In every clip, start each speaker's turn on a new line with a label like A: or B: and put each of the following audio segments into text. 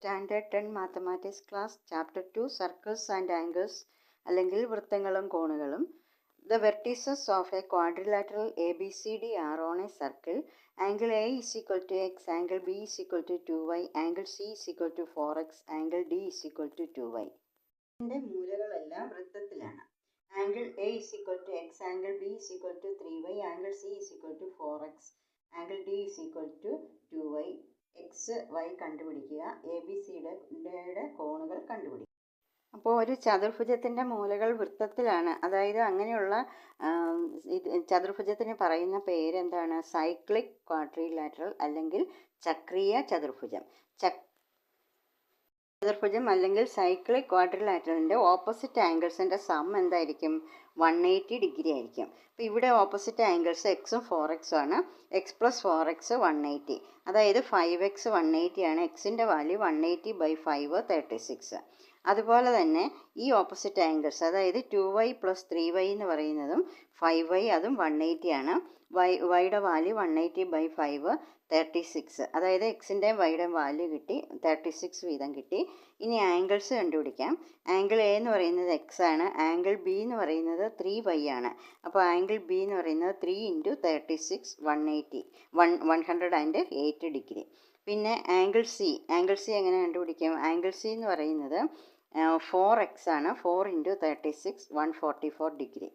A: Standard 10 mathematics class chapter 2 circles and angles അല്ലെങ്കിൽ വൃത്തങ്ങളും കോണുകളും. The vertices of a quadrilateral ABCD are on a circle. Angle A is equal to x, angle B is equal to 2y, angle C is equal to 4x, angle D is equal to 2y. ഇതിന്റെ മൂലകളെല്ലാം വൃത്തത്തിലാണ്. Angle A is equal to x, angle B is equal to 3y, angle C is equal to 4x, angle D is equal to 2y. X y കണ്ടുപിടിക്കുക, A B സിയുടെ കോണുകൾ കണ്ടുപിടിക്കുക. അപ്പോൾ ഒരു ചതുർഭുജത്തിൻ്റെ മൂലകൾ വൃത്തത്തിലാണ്. അതായത് അങ്ങനെയുള്ള ചതുർഭുജത്തിന് പറയുന്ന പേരെന്താണ്? സൈക്ലിക് ക്വാഡ്രിലാറ്ററൽ അല്ലെങ്കിൽ ചക്രീയ ചതുർഭുജം. ചതുർഭുജം അല്ലെങ്കിൽ സൈക്ലിക് ക്വാഡ്രിലാറ്ററലിൻ്റെ ഓപ്പോസിറ്റ് ആംഗിൾസിൻ്റെ സം എന്തായിരിക്കും? 180 ഡിഗ്രി ആയിരിക്കും. അപ്പോൾ ഇവിടെ ഓപ്പോസിറ്റ് ആംഗിൾസ് എക്സും 4x ആണ്. എക്സ് പ്ലസ് 4x 180, അതായത് 5x 180 ആണ്. എക്സിൻ്റെ വാല്യൂ 180/5 36. അതുപോലെ തന്നെ ഈ ഓപ്പോസിറ്റ് ആംഗിൾസ്, അതായത് 2y + 3y എന്ന് പറയുന്നതും 5y അതും 180 ആണ്. വൈയുടെ വാല്യൂ 180/5 36, അതായത് എക്സിൻ്റെയും വൈയുടെ വാല്യൂ കിട്ടി, 36 വീതം കിട്ടി. ഇനി ആംഗിൾസ് കണ്ടുപിടിക്കാം. ആംഗിൾ എ എന്ന് പറയുന്നത് എക്സ് ആണ്, ആംഗിൾ ബി എന്ന് പറയുന്നത് 3y ആണ്. അപ്പോൾ ആംഗിൾ ബി എന്ന് പറയുന്നത് 3 × 36 108 ഡിഗ്രി. പിന്നെ ആംഗിൾ സി എങ്ങനെ കണ്ടുപിടിക്കും? ആംഗിൾ സി എന്ന് പറയുന്നത് 4x ആണ്, 4 × 36 144 ഡിഗ്രി.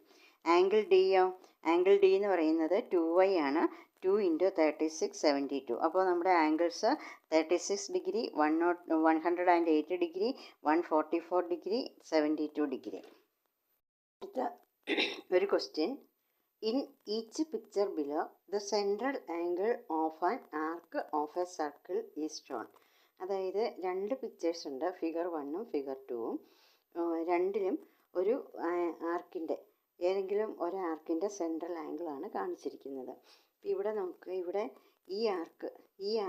A: ആംഗിൾ ഡിയോ? ആംഗിൾ ഡി എന്ന് പറയുന്നത് 2y ആണ്, 2 × 36 72. അപ്പോൾ നമ്മുടെ angles 36 degree, 108 degree, 144 degree, 72 degree. അടുത്ത ഒരു question. In each picture below the central angle of an arc of A circle is shown. അതായത് രണ്ട് പിക്ചേഴ്സ് ഉണ്ട്, ഫിഗർ 1ഉം ഫിഗർ 2ഉം. രണ്ടിലും ഒരു ആർക്കിൻ്റെ ഏതെങ്കിലും ഒരു ആർക്കിൻ്റെ സെൻട്രൽ ആംഗിളാണ് കാണിച്ചിരിക്കുന്നത്. ഇവിടെ നമുക്ക് ഈ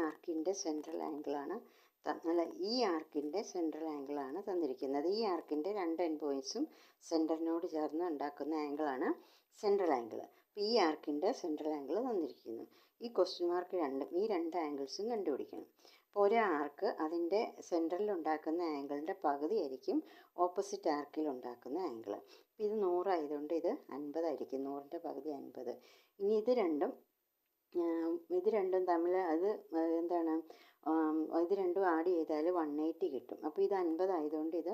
A: ആർക്കിൻ്റെ സെൻട്രൽ ആംഗിളാണ് തന്നിരിക്കുന്നത്. ഈ ആർക്കിൻ്റെ രണ്ട് എൻഡ് പോയിൻറ്റ്സും സെൻറ്ററിനോട് ചേർന്ന് ഉണ്ടാക്കുന്ന ആംഗിളാണ് സെൻട്രൽ ആംഗിൾ. അപ്പോൾ ഈ ആർക്കിൻ്റെ സെൻട്രൽ ആംഗിൾ തന്നിരിക്കുന്നു. ഈ ക്വസ്റ്റ്യൻ മാർക്ക് ഈ രണ്ട് ആംഗിൾസും കണ്ടുപിടിക്കണം. അപ്പോൾ ഒരു ആർക്ക് അതിൻ്റെ സെൻറ്ററിൽ ഉണ്ടാക്കുന്ന ആംഗിളിൻ്റെ പകുതിയായിരിക്കും ഓപ്പോസിറ്റ് ആർക്കിൽ ഉണ്ടാക്കുന്ന ആംഗിൾ. അപ്പോൾ ഇത് 100 ആയതുകൊണ്ട് ഇത് 50 ആയിരിക്കും. 100ൻ്റെ പകുതി 50. ഇനി ഇത് രണ്ടും തമ്മിൽ ഇത് രണ്ടും ആഡ് ചെയ്താൽ 180 കിട്ടും. അപ്പോൾ ഇത് 50 ആയതുകൊണ്ട് ഇത്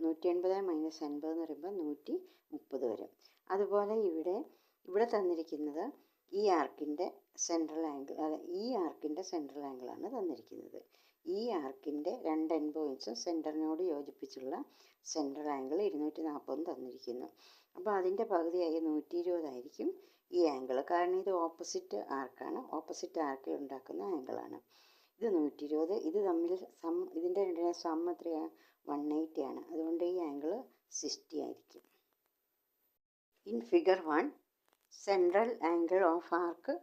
A: 180 - 50 എന്ന് പറയുമ്പോൾ 130 വരും. അതുപോലെ ഇവിടെ തന്നിരിക്കുന്നത് ഈ ആർക്കിൻ്റെ സെൻട്രൽ ആംഗിളാണ് തന്നിരിക്കുന്നത്. ഈ ആർക്കിൻ്റെ രണ്ട് എൻഡ് പോയിൻറ്റ്സും സെൻറ്ററിനോട് യോജിപ്പിച്ചുള്ള സെൻട്രൽ ആംഗിൾ 240 തന്നിരിക്കുന്നു. അപ്പോൾ അതിൻ്റെ പകുതിയായി 120 ആയിരിക്കും ഈ ആംഗിൾ. കാരണം ഇത് ഓപ്പോസിറ്റ് ആർക്കാണ്, ഓപ്പോസിറ്റ് ആർക്കിൽ ഉണ്ടാക്കുന്ന ആംഗിളാണ്. ഇത് 120, ഇത് തമ്മിൽ ഇതിൻ്റെ രണ്ടിനെ സം എത്രയാണ്? 180 ആണ്. അതുകൊണ്ട് ഈ ആംഗിൾ 60 ആയിരിക്കും. In figure 1 central angle of arc,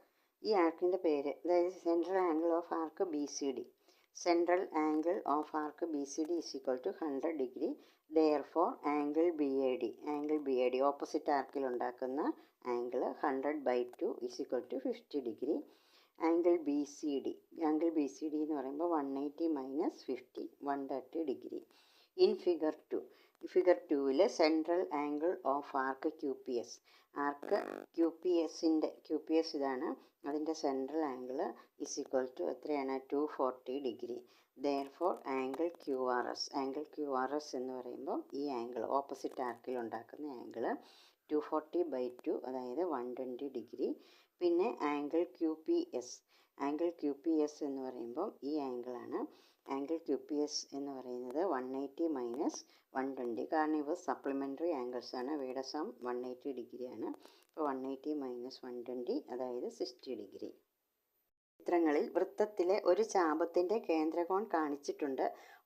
A: ഈ ആർക്കിൻ്റെ പേര്, അതായത് central angle of arc BCD. Central angle of arc BCD is equal to 100 degree. Therefore angle BAD opposite ആർക്കിൽ ഉണ്ടാക്കുന്ന angle 100/2 is equal to 50 degree. Angle BCD എന്ന് പറയുമ്പോൾ 180 - 50 130 degree. In figure 2 central angle of arc QPS. Arc QPS ഇതാണ്, അതിൻ്റെ central angle is equal to എത്രയാണ്? 240 degree. Therefore angle QRS എന്ന് പറയുമ്പോൾ ഈ ആംഗിൾ ഓപ്പോസിറ്റ് ആർക്കിൽ ഉണ്ടാക്കുന്ന ആംഗിൾ 240/2, അതായത് 120 ഡിഗ്രി. പിന്നെ ആംഗിൾ QPS എന്ന് പറയുമ്പോൾ ഈ ആംഗിളാണ്. ആംഗിൾ QPS എന്ന് പറയുന്നത് 180 - 120, കാരണം ഇവ സപ്ലിമെൻ്ററി ആംഗിൾസ് ആണ്. ഇവയുടെ സം 180 ഡിഗ്രിയാണ്. അപ്പോൾ 180 - 120, അതായത് 60 ഡിഗ്രി. ചിത്രങ്ങളിൽ വൃത്തത്തിലെ ഒരു ചാപത്തിൻ്റെ കേന്ദ്രകോൺ കാണിച്ചിട്ടുണ്ട്.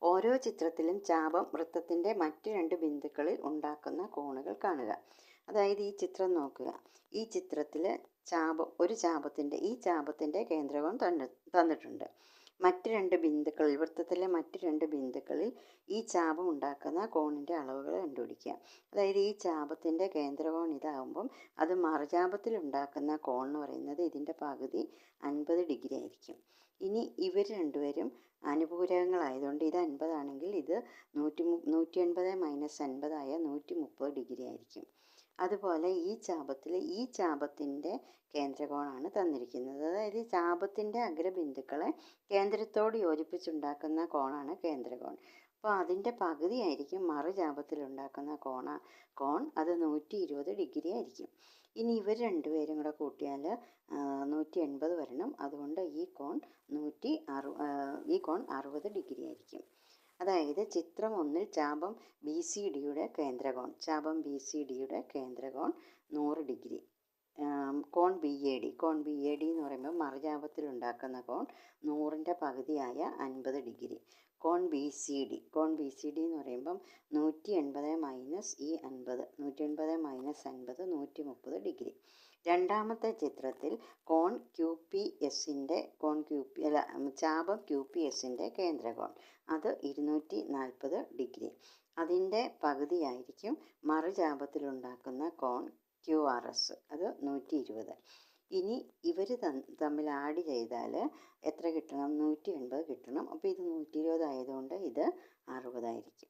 A: ഓരോ ചിത്രത്തിലും ചാപം വൃത്തത്തിൻ്റെ മറ്റ് രണ്ട് ബിന്ദുക്കളിൽ ഉണ്ടാക്കുന്ന കോണുകൾ കാണുക. അതായത് ഈ ചിത്രം നോക്കുക. ഈ ചിത്രത്തിൽ ഈ ചാപത്തിൻ്റെ കേന്ദ്രകോൺ തന്നിട്ടുണ്ട്. വൃത്തത്തിലെ മറ്റ് രണ്ട് ബിന്ദുക്കളിൽ ഈ ചാപം ഉണ്ടാക്കുന്ന കോണിൻ്റെ അളവുകൾ കണ്ടുപിടിക്കുക. അതായത് ഈ ചാപത്തിൻ്റെ കേന്ദ്രകോൺ ഇതാകുമ്പം അത് മറുചാപത്തിൽ ഉണ്ടാക്കുന്ന കോൺ എന്ന് പറയുന്നത് ഇതിൻ്റെ പകുതി 50 ഡിഗ്രി ആയിരിക്കും. ഇനി ഇവർ രണ്ടുപേരും അനുപൂരകങ്ങളായതുകൊണ്ട് ഇത് 50 ആണെങ്കിൽ ഇത് 180 മൈനസ് 50 ആയ 130 ഡിഗ്രി ആയിരിക്കും. അതുപോലെ ഈ ചാപത്തിൻ്റെ കേന്ദ്രകോണാണ് തന്നിരിക്കുന്നത്. അതായത് ഈ ചാപത്തിൻ്റെ അഗ്രബിന്ദുക്കളെ കേന്ദ്രത്തോട് യോജിപ്പിച്ചുണ്ടാക്കുന്ന കോണാണ് കേന്ദ്രകോൺ. അപ്പോൾ അതിൻ്റെ പകുതിയായിരിക്കും മറുചാപത്തിലുണ്ടാക്കുന്ന കോൺ അത് 120 ഡിഗ്രി ആയിരിക്കും. ഇനി ഇവർ രണ്ടുപേരും കൂടെ കൂട്ടിയാൽ 180 വരണം. അതുകൊണ്ട് ഈ കോൺ 60 ഡിഗ്രി ആയിരിക്കും. അതായത് ചിത്രം 1-ൽ ചാപം BCDയുടെ കേന്ദ്രകോൺ 100 ഡിഗ്രി. കോൺ BAD എന്ന് പറയുമ്പോൾ മറുചാപത്തിലുണ്ടാക്കുന്ന കോൺ 100ൻ്റെ പകുതിയായ 50 ഡിഗ്രി. കോൺ BCD എന്ന് പറയുമ്പം 180 മൈനസ് ഈ 50 180 മൈനസ് 50 130 ഡിഗ്രി. രണ്ടാമത്തെ ചിത്രത്തിൽ കോൺ ചാപം QPSൻ്റെ കേന്ദ്രകോൺ അത് 240 ഡിഗ്രി. അതിൻ്റെ പകുതിയായിരിക്കും മറുചാപത്തിലുണ്ടാക്കുന്ന കോൺ QRS അത് 120. ഇനി ഇവർ തമ്മിൽ ആഡ് ചെയ്താൽ എത്ര കിട്ടണം? 180 കിട്ടണം. അപ്പോൾ ഇത് 120 ആയതുകൊണ്ട് ഇത് 60 ആയിരിക്കും.